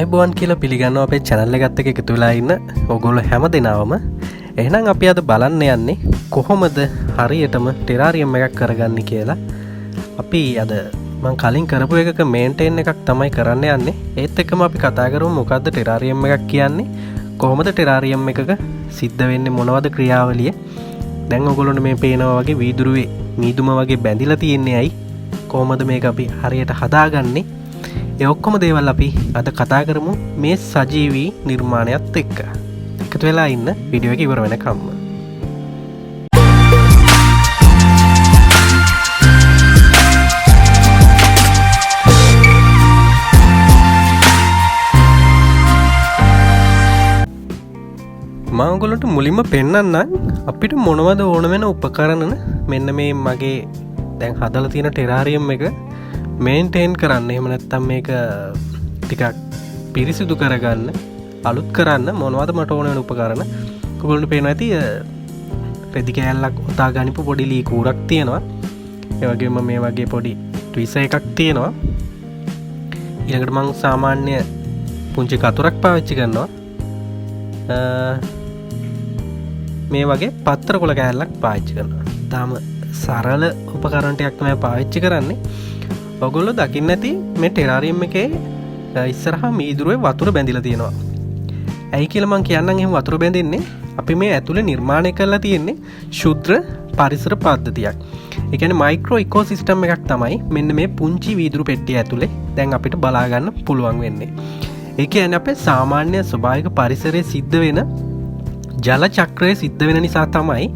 ආයුබෝවන් කියලා පිළිගන්නවා අපේ channel එකත් එක්ක එකතු වෙලා ඉන්න ඔයගොල්ලෝ හැම දෙනාම. එහෙනම් අපි අද බලන්න යන්නේ කොහොමද හරියටම ටෙරාරියම් එකක් කරගන්නේ කියලා. අපි අද මම කලින් කරපු එකක මේන්ටේන් එකක් තමයි කරන්න යන්නේ. ඒත් එක්කම අපි කතා කරමු මොකද්ද ටෙරාරියම් එකක් කියන්නේ? කොහොමද ටෙරාරියම් එකක සිද්ධ වෙන්නේ මොනවද ක්‍රියාවලිය? දැන් ඔයගොල්ලන්ට මේ පේනවා වගේ වීදුරුවේ මීදුම වගේ බැඳිලා තියෙන්නේ ඇයි? කොහොමද මේක අපි හරියට හදාගන්නේ? ඒ ඔක්කොම දේවල් අපි අද කතා කරමු මේ සජීවී නිර්මාණයත් එක්ක. එකතු වෙලා ඉන්න වීඩියෝ එක ඉවර වෙනකම්ම. මම ඔයගොල්ලන්ට මුලින්ම පෙන්නන්නම් අපිට මොනවද ඕන වෙන උපකරණ මෙන්න මේ මගේ දැන් හදලා තියෙන ටෙරාරියම් එක මේන්ටේන් කරන්න. එහෙම නැත්නම් මේක ටිකක් පිරිසිදු කරගන්න අලුත් කරන්න මොනවද මට ඕන වෙන උපකරණ. ඔයගොල්ලන්ට පේනවා ඇති රෙදි කෑල්ලක් ඔතා ගනිපු පොඩි ලී කූරක් තියෙනවා. ඒ වගේම මේ වගේ පොඩි ට්විසර් එකක් තියෙනවා. ඊළඟට මම සාමාන්‍ය පුංචි කතුරක් පාවිච්චි කරනවා. මේ වගේ පත්තර කොළ කෑල්ලක් පාවිච්චි කරනවා. තාම සරල උපකරණ ටිකක් තමයි පාවිච්චි කරන්නේ. ඔයගොල්ලෝ දකින්න ඇති මේ ටෙරාරියම් එකේ ඉස්සරහා මීදුරුවේ වතුර බැඳිලා තියෙනවා. ඇයි කියලා මම කියන්නම් එහෙම වතුර බැඳෙන්නේ අපි මේ ඇතුලේ නිර්මාණය කරලා තියෙන්නේ ශුද්‍ර පරිසර පද්ධතියක්. ඒ කියන්නේ මයික්‍රෝ ඉකෝසිස්ටම් එකක් තමයි මෙන්න මේ පුංචි වීදුරු පෙට්ටිය ඇතුලේ දැන් අපිට බලා ගන්න පුළුවන් වෙන්නේ. ඒ කියන්නේ අපේ සාමාන්‍ය ස්වභාවික පරිසරයේ සිද්ධ වෙන ජල චක්‍රයේ සිද්ධ වෙන නිසා තමයි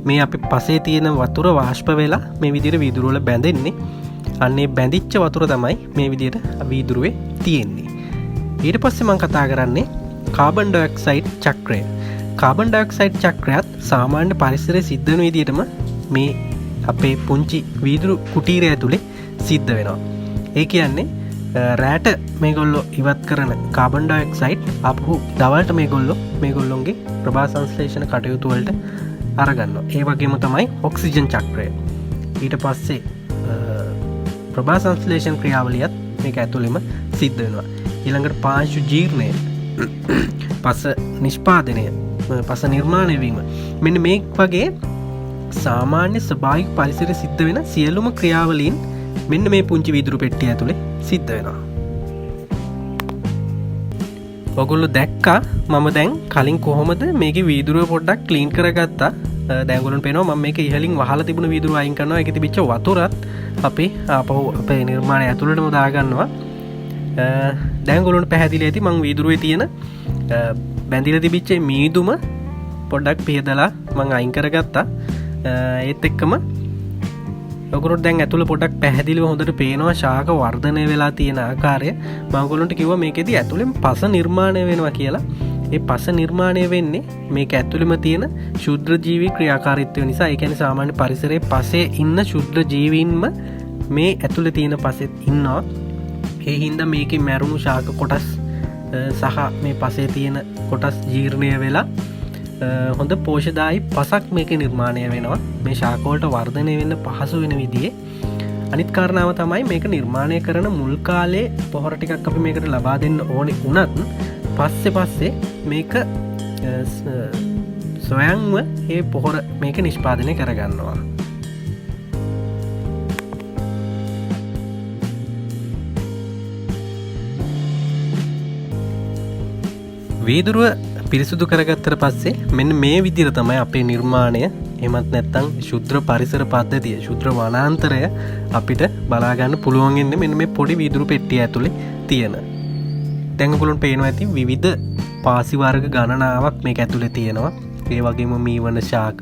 මේ අපි පසේ තියෙන වතුර වාෂ්ප වෙලා මේ විදිහට වීදුරු වල බැඳෙන්නේ. අන්නේ බැඳිච්ච වතුර තමයි මේ විදිහට වීදුරුවේ තියෙන්නේ. ඊට පස්සේ මම කතා කරන්නේ කාබන් ඩයොක්සයිඩ් චක්‍රය. කාබන් ඩයොක්සයිඩ් චක්‍රයත් සාමාන්‍ය පරිසරයේ සිද්ධ වෙන විදිහටම මේ අපේ පුංචි වීදුරු කුටීරය ඇතුලේ සිද්ධ වෙනවා. ඒ කියන්නේ රැට මේගොල්ලෝ ඉවත් කරන කාබන් ඩයොක්සයිඩ් අපහු දවල්ට මේගොල්ලොන්ගේ ප්‍රභා සංශ්ලේෂණ කටයුතු වලට අරගන්නවා. ඒ වගේම තමයි ඔක්සිජන් චක්‍රය. ඊට පස්සේ ප්‍රභා සංශ්ලේෂණ ක්‍රියාවලියත් මේක ඇතුළෙම සිද්ධ වෙනවා. ඊළඟට පාංශු ජීර්ණය, පස නිෂ්පාදනය, පස නිර්මාණය වීම. මෙන්න මේ වගේ සාමාන්‍ය ස්වභාවික පරිසරයේ සිද්ධ වෙන සියලුම ක්‍රියාවලීන් මෙන්න මේ පුංචි වීදුරු පෙට්ටිය ඇතුලේ සිද්ධ වෙනවා. ඔයගොල්ලෝ දැක්කා මම දැන් කලින් කොහොමද මේකේ වීදුරුව පොඩ්ඩක් ක්ලීන් කරගත්තා. දැන් ඔයගොල්ලන්ට පේනවා මම මේක ඉහළින් වහලා තිබුණ වීදුරුව අයින් කරනවා. ඒකේ තිබිච්ච වතුරත් අපි ආපහු අපේ නිර්මාණය ඇතුළටම දාගන්නවා. දැන් ඔයගොල්ලන්ට පැහැදිලි ඇති මම වීදුරුවේ තියෙන බැඳිලා තිබිච්ච මීදුම පොඩ්ඩක් පිහදලා මම අයින් කරගත්තා. ඒත් එක්කම ඔයගොල්ලෝ දැන් ඇතුළ පොඩක් පැහැදිලිව හොඳට පේනවා ශාක වර්ධනය වෙලා තියෙන ආකාරය. මම ඔයගොල්ලන්ට කිව්වා මේකෙදි ඇතුළෙන් පස නිර්මාණය වෙනවා කියලා. ඒ පස නිර්මාණය වෙන්නේ මේක ඇතුළෙම තියෙන ශුද්‍ර ජීවී ක්‍රියාකාරීත්වය නිසා. ඒ කියන්නේ සාමාන්‍ය පරිසරයේ පසේ ඉන්න ශුද්‍ර ජීවීන්ම මේ ඇතුළේ තියෙන පසෙත් ඉන්නවා. ඒ හින්දා මේකේ මැරුණු ශාක කොටස් සහ මේ පසේ තියෙන කොටස් ජීර්ණය වෙලා හොඳ පෝෂදායී පසක් මේකේ නිර්මාණය වෙනවා. මේ ශාක වලට වර්ධනය වෙන්න පහසු වෙන විදිහේ. අනිත් කාරණාව තමයි මේක නිර්මාණය කරන මුල් කාලේ පොහොර ටිකක් අපි මේකට ලබා දෙන්න ඕනේ වුණත් පස්සේ මේක ස්වයංව ඒ පොහොර මේක නිෂ්පාදනය කරගන්නවා. වීදුරුව පිරිසුදු කරගත්තට පස්සේ මෙන්න මේ විදිහට තමයි අපේ නිර්මාණය එහෙමත් නැත්නම් ශුද්‍ර පරිසර පද්ධතිය ශුද්‍ර වනාන්තරය අපිට බලා ගන්න පුළුවන් වෙන්නේ මෙන්න මේ පොඩි වීදුරු පෙට්ටිය ඇතුලේ තියෙන. දැන් ඔයගොල්ලන්ට පේනවා ඇති විවිධ පාසි වර්ග ගණනාවක් මේක ඇතුලේ තියෙනවා. ඒ වගේම මීවන ශාක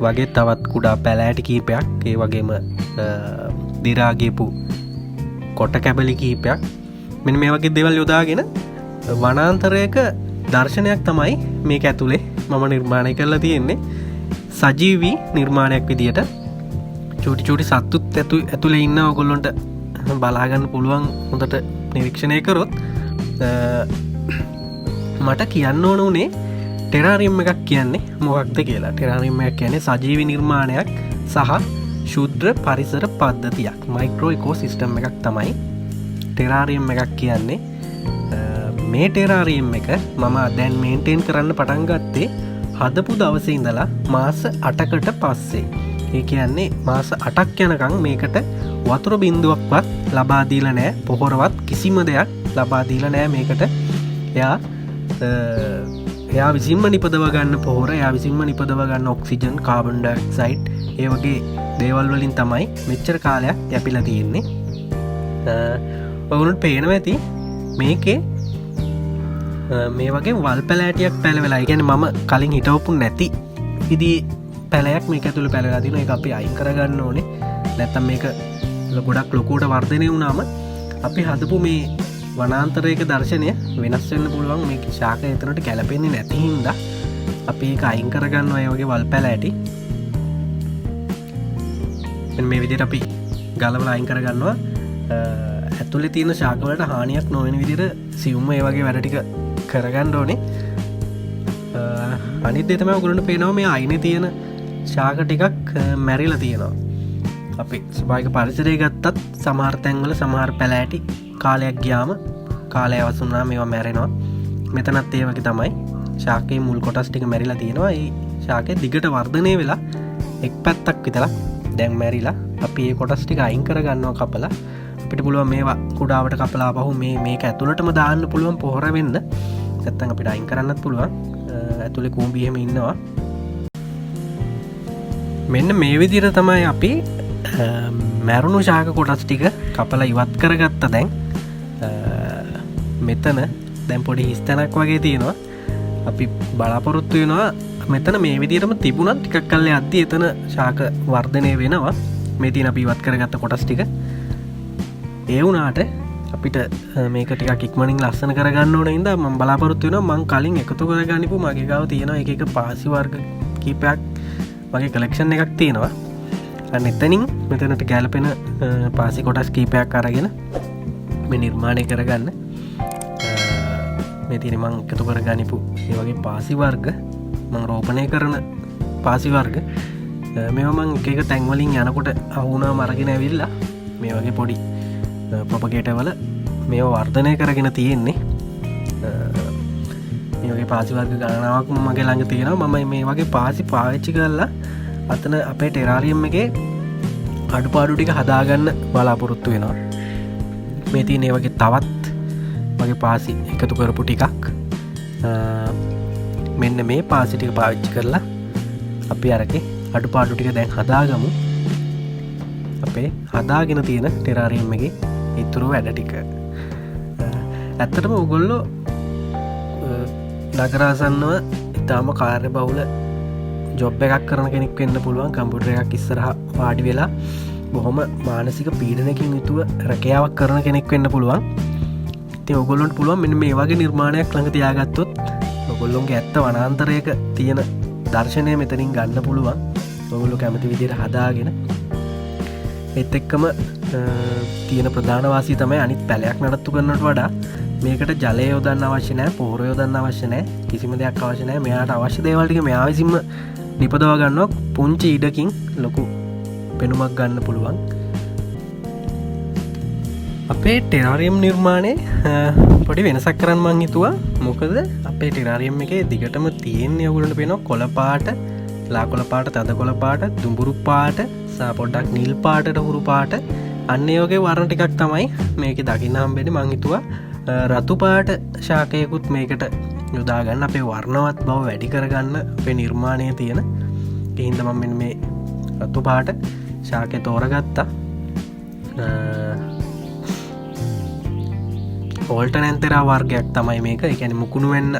වගේ තවත් කුඩා පැලෑටි කීපයක්, ඒ වගේම දිරා ගියපු කොට කැබලි කීපයක්. මෙන්න මේ වගේ දේවල් යොදාගෙන වනාන්තරයක දර්ශනයක් තමයි මේක ඇතුලේ මම නිර්මාණය කරලා තියෙන්නේ. සජීවී නිර්මාණයක් විදියට චූටි සත්තුත් ඇතුලේ ඉන්න ඔයගොල්ලන්ට බලා ගන්න පුළුවන් හොඳට නිරීක්ෂණය කරොත්. මට කියන්න ඕන උනේ ටෙරාරියම් එකක් කියන්නේ මොකක්ද කියලා. ටෙරාරියම් එකක් කියන්නේ සජීවී නිර්මාණයක් සහ ශුද්‍ර පරිසර පද්ධතියක්. මයික්‍රෝ ඉකෝසිස්ටම් එකක් තමයි ටෙරාරියම් එකක් කියන්නේ. මේ ටෙරාරියම් එක මම දැන් මේන්ටේන් කරන්න පටන් ගත්තේ හදපු දවසේ ඉඳලා මාස 8කට පස්සේ. ඒ කියන්නේ මාස 8ක් යනකම් මේකට වතුර බින්දුවක්වත් ලබා දීලා නැහැ. පොහොරවත් කිසිම දෙයක් ලබා දීලා නැහැ මේකට. එයා විසින්ම නිපදව ගන්න පොහොර, එයා විසින්ම නිපදව ගන්න ඔක්සිජන්, කාබන් ඩයොක්සයිඩ් ඒ වගේ දේවල් වලින් තමයි මෙච්චර කාලයක් යැපිලා තියෙන්නේ. ඔයගොල්ලන්ට පේනවා ඇති මේකේ මේ වගේ වල් පැලෑටියක් පැලවෙලා. ඒ කියන්නේ මම කලින් හිටවපු නැති විදිහේ පැලයක් මේක ඇතුළේ පැලවෙලා තියෙනවා. ඒක අපි අයින් කරගන්න ඕනේ. නැත්තම් මේක ගොඩක් ලොකුවට වර්ධනය වුණාම අපි හදපු මේ වනාන්තරයක දර්ශනය වෙනස් වෙන්න පුළුවන්. මේක ශාක එතනට ගැලපෙන්නේ නැති හින්දා අපි ඒක අයින් කරගන්නවා. ඒ වගේ වල් පැලෑටි මේ විදිහට අපි ගලවලා අයින් කරගන්නවා. ඇතුළේ තියෙන ශාක වලට හානියක් නොවන විදිහට සියුම්ම ඒ වගේ වැඩ ටික කරගන්න ඕනේ. අනිත් දේ තමයි ඔයගොල්ලන්ට පේනවා මේ අයිනේ තියෙන ශාක ටිකක් මැරිලා තියෙනවා. අපි ස්වභාවික පරිසරය ගත්තත් සමහර තැන්වල සමහර පැලෑටි කාලයක් ගියාම කාලය අවසන් වුණාම මේවා මැරෙනවා. මෙතනත් ඒ වගේ තමයි ශාකයේ මුල් කොටස් ටික මැරිලා තියෙනවා. ඒ ශාකය දිගට වර්ධනය වෙලා එක් පැත්තක් විතරක් දැන් මැරිලා. අපි මේ කොටස් ටික අයින් කරගන්නවා කපලා. අපිට පුළුවන් මේවා කුඩාවට කපලා ආපහු මේක ඇතුළටම දාන්න පුළුවන් පොහොර වෙන්න. නැත්තම් අපිට අයින් කරන්නත් පුළුවන්. ඇතුළේ කූඹි එහෙම ඉන්නවා. මෙන්න මේ විදිහට තමයි අපි මැරුණු ශාක කොටස් ටික කපලා ඉවත් කරගත්ත. දැන් මෙතන දැන් පොඩි හිස්තැනක් වගේ තියෙනවා. අපි බලාපොරොත්තු වෙනවා මෙතන මේ විදිහටම තිබුණත් ටිකක් කල්ලේ යද්දි එතන ශාක වර්ධනය වෙනවා. මේ තියෙන අපි ඉවත් කරගත්ත කොටස් ටික. ඒ වුණාට අපිට මේක ටිකක් ඉක්මනින් ලස්සන කරගන්න ඕන හින්දා මම බලාපොරොත්තු වෙනවා මං කලින් එකතු කරගන්නපු මගේ ගාව තියෙන එක එක පාසි වර්ග කීපයක් වගේ කලෙක්ෂන් එකක් තියෙනවා. අන්න එතනින් මෙතනට ගැලපෙන පාසි කොටස් කීපයක් අරගෙන මේ නිර්මාණය කරගන්න. මේ තියෙන මං එකතු කරගන්නපු ඒ වගේ පාසි වර්ග මං රෝපණය කරන පාසි වර්ග මේවා මං එක එක තැන් වලින් යනකොට අහුණාම අරගෙන ඇවිල්ලා මේ වගේ පොඩි ප්‍රොපගේටර් වල මේවා වර්ධනය කරගෙන තියෙන්නේ. මේ වගේ පාසි වර්ග ගණනාවක් මගේ ළඟ තියෙනවා. මම මේ වගේ පාසි පාවිච්චි කරලා අතන අපේ ටෙරාරියම් එකේ අඩුපාඩු ටික හදාගන්න බලාපොරොත්තු වෙනවා. මේ තියෙන ඒ වගේ තවත් වගේ පාසි එකතු කරපු ටිකක් මෙන්න මේ පාසි ටික පාවිච්චි කරලා අපි අරගේ අඩුපාඩු ටික දැන් හදාගමු. අපේ හදාගෙන තියෙන ටෙරාරියම් එකේ ඉතුරු වැඩ ටික. ඇත්තටම ඔයගොල්ලෝ නගරාසන්නව ඉතාම කාර්යබහුල ජොබ් එකක් කරන කෙනෙක් වෙන්න පුළුවන්. කම්පියුටර් එකක් ඉස්සරහා වාඩි වෙලා බොහොම මානසික පීඩනකින් යුතුව රැකියාවක් කරන කෙනෙක් වෙන්න පුළුවන්. ඉතින් ඔයගොල්ලන්ට පුළුවන් මෙන්න මේ වගේ නිර්මාණයක් ළඟ තියාගත්තොත් ඔයගොල්ලොන්ගේ ඇත්ත වනාන්තරයක තියෙන දර්ශනය මෙතනින් ගන්න පුළුවන්. ඔයගොල්ලෝ කැමති විදිහට හදාගෙන ඒත් එක්කම තියෙන ප්‍රධාන වාසිය තමයි අනිත් පැලයක් නඩත්තු කරනවට වඩා මේකට ජලය යොදන්න අවශ්‍ය නැහැ, පොහොර යොදන්න අවශ්‍ය නැහැ, කිසිම දෙයක් අවශ්‍ය නැහැ. මෙයාට අවශ්‍ය දේවල් ටික මෙයා විසින්ම නිපදව ගන්නවා. පුංචි ඉඩකින් ලොකු පෙනුමක් ගන්න පුළුවන්. අපේ ටෙරාරියම් නිර්මාණය පොඩි වෙනසක් කරන්න මං හිතුවා. මොකද අපේ ටෙරාරියම් එකේ දිගටම තියෙන්නේ ඔයගොල්ලන්ට පේනවා කොළ පාට, ලා කොළ පාට, තද කොළ පාට, දුඹුරු පාට, සා පොඩ්ඩක් නිල් පාටට හුරු පාට, අන්න ඒ වගේ වර්ණ ටිකක් තමයි මේකේ දකින්න හම්බෙන්නේ. මං හිතුවා රතු පාට ශාකයකුත් මේකට යොදා ගන්න අපේ වර්ණවත් බව වැඩි කරගන්න අපේ නිර්මාණයේ තියෙන. ඒ හින්දා මම මෙන්න මේ රතු පාට ශාකය තෝරගත්තා. ඕල්ටර්නැන්තෙරා වර්ගයක් තමයි මේක. ඒ කියන්නේ මුකුණු වෙන්න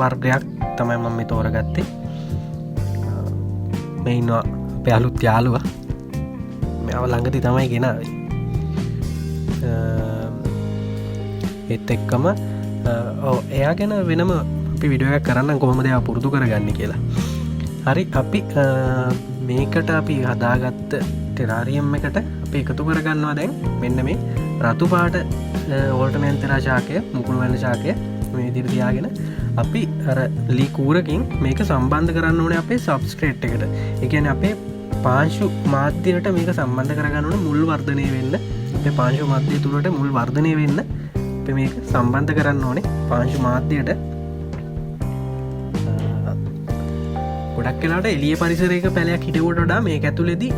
වර්ගයක් තමයි මම මේ තෝරගත්තේ. මේ ඉන්නවා අපේ අලුත් යාළුවා. මෙයාව ළඟදී තමයි ගෙනාවේ. ඒත් එක්කම එයා ගැන වෙනම අපි වීඩියෝ එකක් කරන්න කොහොමද එයා පුරුදු කරගන්නේ කියලා. හරි, අපි මේකට අපි හදාගත්ත ටෙරාරියම් එකට අපි එකතු කරගන්නවා දැන් මෙන්න මේ රතු පාට ඕල්ටර්නැන්තෙරා ශාකය, මුකුණු වෙන ශාකය මේ විදිහට තියාගෙන අපි අර ලී කූරකින් මේක සම්බන්ධ කරන්න ඕනේ අපේ සබ්ස්ට්‍රේට් එකට. ඒ කියන්නේ අපේ පාංශු මාධ්‍යයට මේක සම්බන්ධ කරගන්න ඕනේ මුල් වර්ධනය වෙන්න. අපේ පාංශු මාධ්‍ය තුලට මුල් වර්ධනය වෙන්න අපි මේක සම්බන්ධ කරන්න ඕනේ පාංශු මාධ්‍යයට. ගොඩක් වෙලාට එළිය පරිසරයක පැලයක් හිටවට වඩා මේක ඇතුළේදී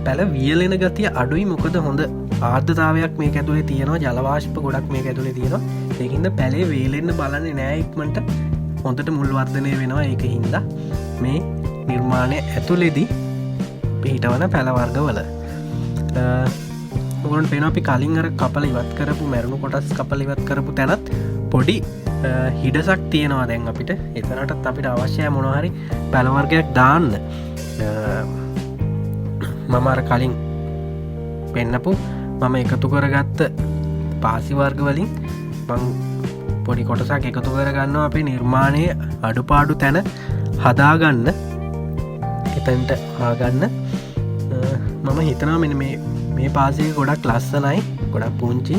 පැල වියලෙන ගතිය අඩුයි. මොකද හොඳ ආර්ද්‍රතාවයක් මේක ඇතුලේ තියෙනවා, ජල වාෂ්ප ගොඩක් මේක ඇතුලේ තියෙනවා. ඒකින්ද පැලේ වේලෙන්න බලන්නේ නෑ, ඉක්මනට හොඳට මුල් වර්ධනය වෙනවා. ඒකින්ද මේ නිර්මාණය ඇතුලේදී පිහිටවන පැල වර්ගවල ඔයගොල්ලන්ට පේනවා අපි කලින් අර කපලා ඉවත් කරපු මැරුණු කොටස් කපලා ඉවත් කරපු තැනත් පොඩි හිඩසක් තියෙනවා. දැන් අපිට එතනටත් අපිට අවශ්‍යයි මොනවා හරි පැල වර්ගයක් දාන්න. මම අර කලින් පෙන්නපු මම එකතු කරගත්ත පාසි වර්ග වලින් මං පොඩි කොටසක් එකතු කරගන්නවා අපේ නිර්මාණයේ අඩුපාඩු තැන හදාගන්න. එතනට ආගන්න මම හිතනවා මෙන්න මේ පාසික ගොඩක් ලස්සනයි, ගොඩක් පුංචි,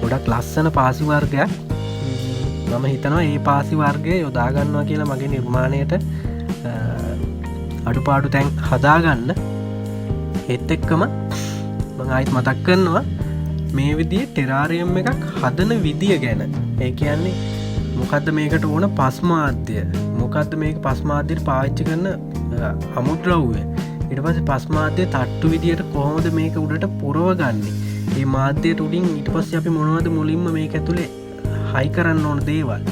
ගොඩක් ලස්සන පාසි වර්ගයක්. මම හිතනවා මේ පාසි වර්ගය යොදාගන්නවා කියලා මගේ නිර්මාණයට අඩුපාඩු තැන් හදාගන්න. ඒත් එක්කම මම ආයිත් මතක් කරනවා මේ විදිහේ ටෙරාරියම් එකක් හදන විදිය ගැන. ඒ කියන්නේ මොකද්ද මේකට ඕන පස්මාද්‍ය, මොකද්ද මේක පස්මාද්‍යයට පාවිච්චි කරන අමුද්‍රව්‍ය, ඊට පස්සේ පස්මාද්‍ය තට්ටු විදියට කොහොමද මේක උඩට පුරවගන්නේ, මේ මාධ්‍යයට උඩින් ඊට පස්සේ අපි මොනවද මුලින්ම මේක ඇතුලේ හයි කරන්න ඕන දේවල්,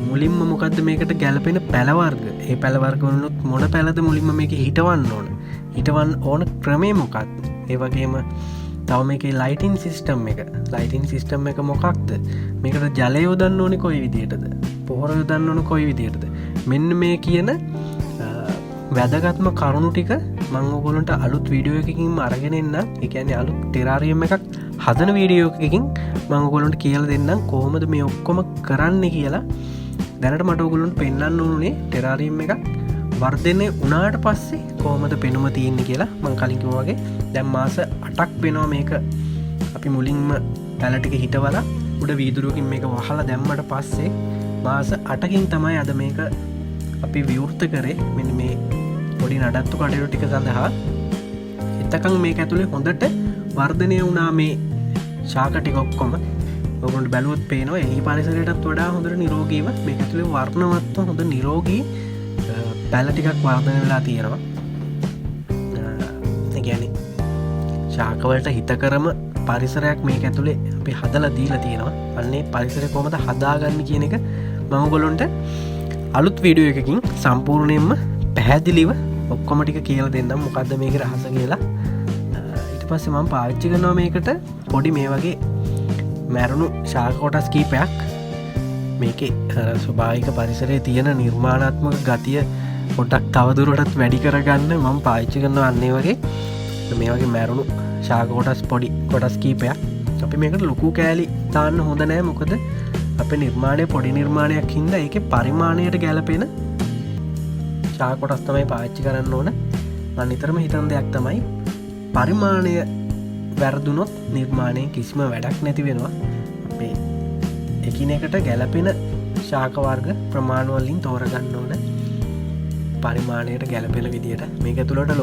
මුලින්ම මොකද්ද මේකට ගැලපෙන පැල වර්ග, ඒ පැල වර්ග වලුත් මොන පැලද මුලින්ම මේක හිටවන්න ඕන ක්‍රමේ මොකක්ද, ඒ වගේම තව මේකේ ලයිටින් සිස්ටම් එක මොකක්ද, මේකට ජලය යොදන්න ඕනේ කොයි විදියටද, පොහොර යොදන්න ඕනේ කොයි විදියටද, මෙන්න මේ කියන වැදගත්ම කරුණු ටික මම ඔයගොල්ලන්ට අලුත් වීඩියෝ එකකින් අරගෙන එන්නම්. ඒ කියන්නේ අලුත් ටෙරාරියම් එකක් හදන වීඩියෝ එකකින් මම ඔයගොල්ලන්ට කියලා දෙන්නම් කොහොමද මේ ඔක්කොම කරන්නේ කියලා. දැනට මට ඔයගොල්ලන්ට පෙන්වන්න ඕනේ ටෙරාරියම් එකක් වර්ධනය වුණාට පස්සේ කොහොමද පෙනුම තියෙන්නේ කියලා. මම කලින් කිව්වා වගේ දැන් මාස 8ක් වෙනවා මේක අපි මුලින්ම පැල ටික හිටවලා උඩ වීදුරුවකින් මේක වහලා දැම්මට පස්සේ මාස 8කින් තමයි අද මේක අපි විවෘත කරේ මෙන්න මේ පොඩි නඩත්තු කටයුතු ටික සඳහා. එතකන් මේක ඇතුලේ හොඳට වර්ධනය වුණා මේ ශාක ටික ඔක්කොම. ඔයගොල්ලන්ට බැලුවොත් පේනවා එහි පරිසරයටත් වඩා හොඳට නිරෝගීව මේක ඇතුලේ වර්ණවත්ව හොඳ නිරෝගී පැල ටිකක් වර්ධනය වෙලා තියෙනවා. ඒ කියන්නේ ශාක වලට හිතකරම පරිසරයක් මේක ඇතුලේ අපි හදලා දීලා තියෙනවා. අන්නේ පරිසරය කොහොමද හදාගන්නේ කියන එක මම ඔයගොල්ලන්ට අලුත් වීඩියෝ එකකින් සම්පූර්ණයෙන්ම පැහැදිලිව ඔක්කොම ටික කියලා දෙන්නම් මොකද්ද මේකේ රහස කියලා. ඊට පස්සේ මම පාවිච්චි කරනවා මේකට පොඩි මේ වගේ මැරුණු ශාක කොටස් කීපයක්. මේකේ ස්වභාවික පරිසරයේ තියෙන නිර්මාණාත්මක ගතිය පොඩ්ඩක් තවදුරටත් වැඩි කරගන්න මම පාවිච්චි කරනවා අන්නේ වගේ මේ වගේ මැරුණු ශාක කොටස් පොඩි කොටස් කීපයක්. අපි මේකට ලොකු කෑලි දාන්න හොඳ නෑ, මොකද අපේ නිර්මාණය පොඩි නිර්මාණයක් හින්දා ඒකේ පරිමාණයට ගැලපෙන ශාක කොටස් තමයි පාවිච්චි කරන්න ඕන. මම නිතරම හිතන දෙයක් තමයි පරිමාණය වැරදුනොත් නිර්මාණයේ කිසිම වැඩක් නැති වෙනවා. අපේ එකිනෙකට ගැලපෙන ශාක වර්ග ප්‍රමාණ වලින් තෝරගන්න ඕන පරිමාණයට ගැලපෙන විදියට. මේක ඇතුළට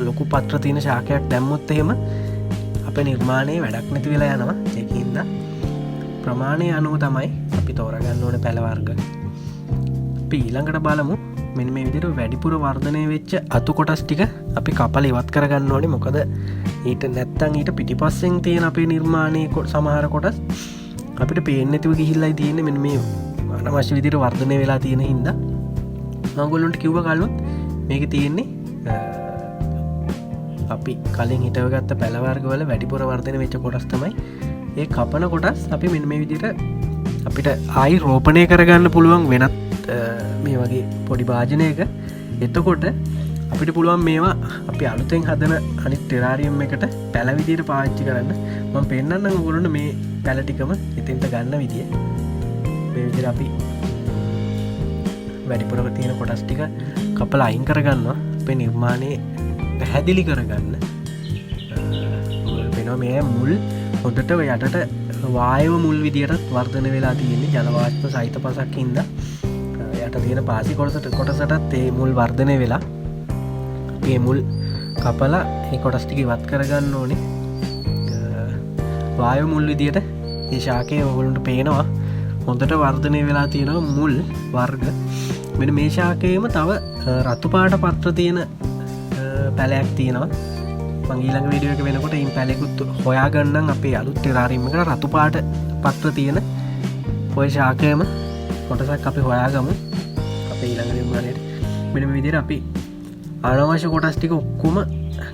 ලොකු පත්‍ර තියෙන ශාකයක් දැම්මොත් එහෙම අපේ විනිර්මාණයේ වැඩක් නැති වෙලා යනවා. ඒකින්ද ප්‍රමාණය අනුව තමයි අපි තෝරගන්න ඕනේ පැල වර්ග. අපි ඊළඟට බලමු මෙන්න මේ විදිහට වැඩිපුර වර්ධනය වෙච්ච අතු කොටස් ටික අපි කපලා ඉවත් කරගන්න ඕනේ. මොකද ඊට නැත්තම් ඊට පිටිපස්සෙන් තියෙන අපේ නිර්මාණයේ සමහර කොටස් අපිට පේන්නේ නැතිව ගිහිල්ලායි තියෙන්නේ. මෙන්න මේ අනවශ්‍ය විදිහට වර්ධනය වෙලා තියෙන හින්දා මම ඔයගොල්ලන්ට කිව්වා කලින් මේකේ තියෙන්නේ අපි කලින් හිටවගත්ත පැල වර්ග වල වැඩිපුර වර්ධනය වෙච්ච කොටස් තමයි ඒ කපන කොටස්. අපි මෙන්න මේ විදිහට අපිට ආයි රෝපණය කරගන්න පුළුවන් වෙනත් මේ වගේ පොඩි භාජනයක. එතකොට අපිට පුළුවන් මේවා අපි අලුතෙන් හදන අනිත් ටෙරාරියම් එකට පැල විදිහට පාවිච්චි කරන්න. මම පෙන්නන්නම් ඔයගොල්ලන්ට මේ පැල ටිකම එතෙන්ට ගන්න විදිය. මේ විදිහට අපි වැඩිපුර තියෙන කොටස් ටික කපලා අයින් කරගන්නවා. අපේ නිර්මාණය පැහැදිලි කරගන්න. වෙනවා මේ මුල් හොඳට යටට වායව මුල් විදියටත් වර්ධනය වෙලා තියෙන්නේ. ජල වාෂ්ප සහිත පසක් හින්දා යට තියෙන පාසි කොටසටත් ඒ මුල් වර්ධනය වෙලා අපි මේ මුල් කපලා මේ කොටස් ටික ඉවත් කරගන්න ඕනේ. වායව මුල් විදියට ඒ ශාකය ඔයගොල්ලන්ට පේනවා හොඳට වර්ධනය වෙලා තියෙනවා මුල් වර්ග. මෙන්න මේ ශාකයේම තව රතු පාට පත්‍ර තියෙන පැලයක් තියෙනවා. මම ඊළඟ වීඩියෝ එක වෙනකොට මේ පැලෙකුත් හොයාගන්නම් අපේ අලුත් ටෙරාරියම් එකට රතු පාට පත්‍ර තියෙන ඔය ශාකයේම කොටසක් අපි හොයාගමු අපේ ඊළඟ නිර්මාණයට. මෙන්න මේ විදිහට අපි අනවශ්‍ය කොටස් ටික ඔක්කොම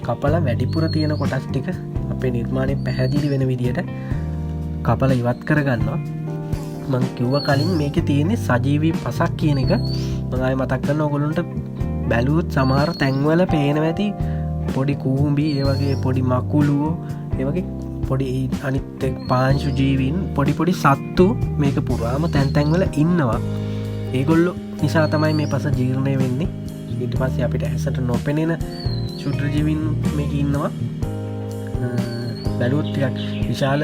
කපලා වැඩිපුර තියෙන කොටස් ටික අපේ නිර්මාණය පැහැදිලි වෙන විදිහට කපලා ඉවත් කරගන්නවා. මම කිව්වා කලින් මේකේ තියෙන්නේ සජීවී පසක් කියන එක. මම ආයෙ මතක් කරනවා ඔයගොල්ලන්ට බැලුවොත් සමහර තැන්වල පේනවා ඇති පොඩි කූඹි, ඒ වගේ පොඩි මකුළුවෝ, ඒ වගේ පොඩි අනිත් පාංශු ජීවීන් පොඩි පොඩි සත්තු මේක පුරාම තැන් තැන්වල ඉන්නවා. ඒගොල්ලෝ නිසා තමයි මේ පස ජීර්ණය වෙන්නේ. ඊට පස්සේ අපිට ඇසට නොපෙනෙන ශුද්‍ර ජීවීන් මේක ඉන්නවා. බැලුවොත් ටිකක් විශාල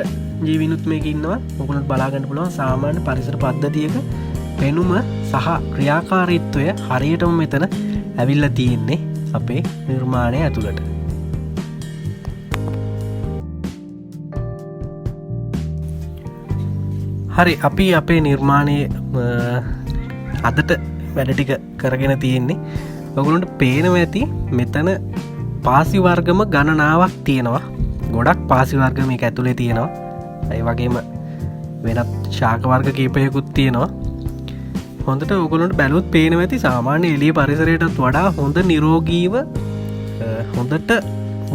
ජීවීනුත් මේක ඉන්නවා. ඔයගොල්ලන්ට බලා ගන්න පුළුවන් සාමාන්‍ය පරිසර පද්ධතියක පෙනුම සහ ක්‍රියාකාරීත්වය හරියටම මෙතන ඇවිල්ලා තියෙන්නේ අපේ නිර්මාණය ඇතුළට. හරි, අපි අපේ නිර්මාණයේ අදට වැඩ ටික කරගෙන තියෙන්නේ. ඔයගොල්ලන්ට පේනවා ඇති මෙතන පාසි වර්ගම ගණනාවක් තියෙනවා. ගොඩක් පාසි වර්ග මේක ඇතුලේ තියෙනවා. ඒ වගේම වෙනත් ශාක වර්ග කීපයකුත් තියෙනවා. හොඳට ඔයගොල්ලන්ට බැලුවොත් පේනවා ඇති සාමාන්‍ය එළිය පරිසරයටත් වඩා හොඳ නිරෝගීව හොඳට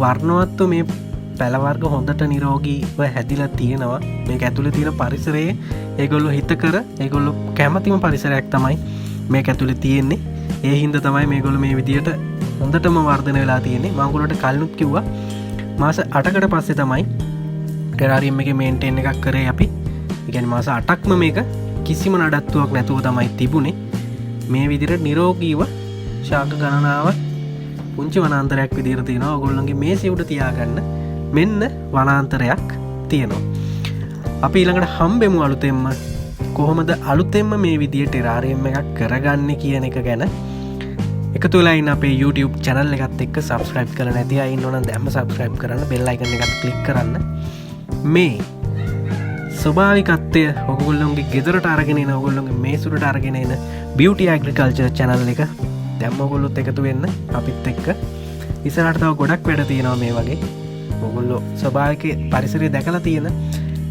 වර්ණවත්ව මේ පැල වර්ග හොඳට නිරෝගීව හැදිලා තියෙනවා. මේක ඇතුලේ තියෙන පරිසරයේ ඒගොල්ලෝ හිත කර ඒගොල්ලෝ කැමතිම පරිසරයක් තමයි මේක ඇතුලේ තියෙන්නේ. ඒ හින්දා තමයි මේගොල්ලෝ මේ විදියට හොඳටම වර්ධනය වෙලා තියෙන්නේ. මම ඔයගොල්ලන්ට කලිනුත් කිව්වා මාස 8කට පස්සේ තමයි ටෙරාරියම් එකේ මේන්ටේන් එකක් කරේ අපි. ඒ කියන්නේ මාස 8ක්ම මේක කිසිම නඩත්තුවක් නැතුව තමයි තිබුණේ. මේ විදිහට නිරෝගීව ශාක ගණනාවක් පුංචි වනාන්තරයක් විදිහට තියෙනවා. ඔයගොල්ලන්ගේ මේසෙ උඩ තියාගන්න මෙන්න වනාන්තරයක් තියෙනවා. අපි ඊළඟට හම්බෙමු අලුතෙන්ම කොහොමද අලුතෙන්ම මේ විදිහට ටෙරාරියම් එකක් කරගන්නේ කියන එක ගැන. එකතු වෙලා ඉන්න අපේ YouTube channel එකත් එක්ක subscribe කරලා නැති අය ඉන්නවනම් දැම්ම subscribe කරන්න, bell icon එකත් click කරන්න. මේ ස්වභාවිකත්වය ඔයගොල්ලෝගේ ගෙදරට අරගෙන එන, ඔයගොල්ලෝගේ මේසුරට අරගෙන එන beauty agriculture channel එක දැම්ම ඔයගොල්ලොත් එකතු වෙන්න අපිත් එක්ක. ඉස්සරහට තව ගොඩක් වැඩ තියෙනවා මේ වගේ. ඔයගොල්ලෝ ස්වභාවික පරිසරය දැකලා තියෙන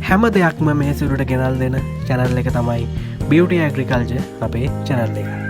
හැම දෙයක්ම මේසුරට ගෙනල් දෙන channel එක තමයි beauty agriculture අපේ channel එක.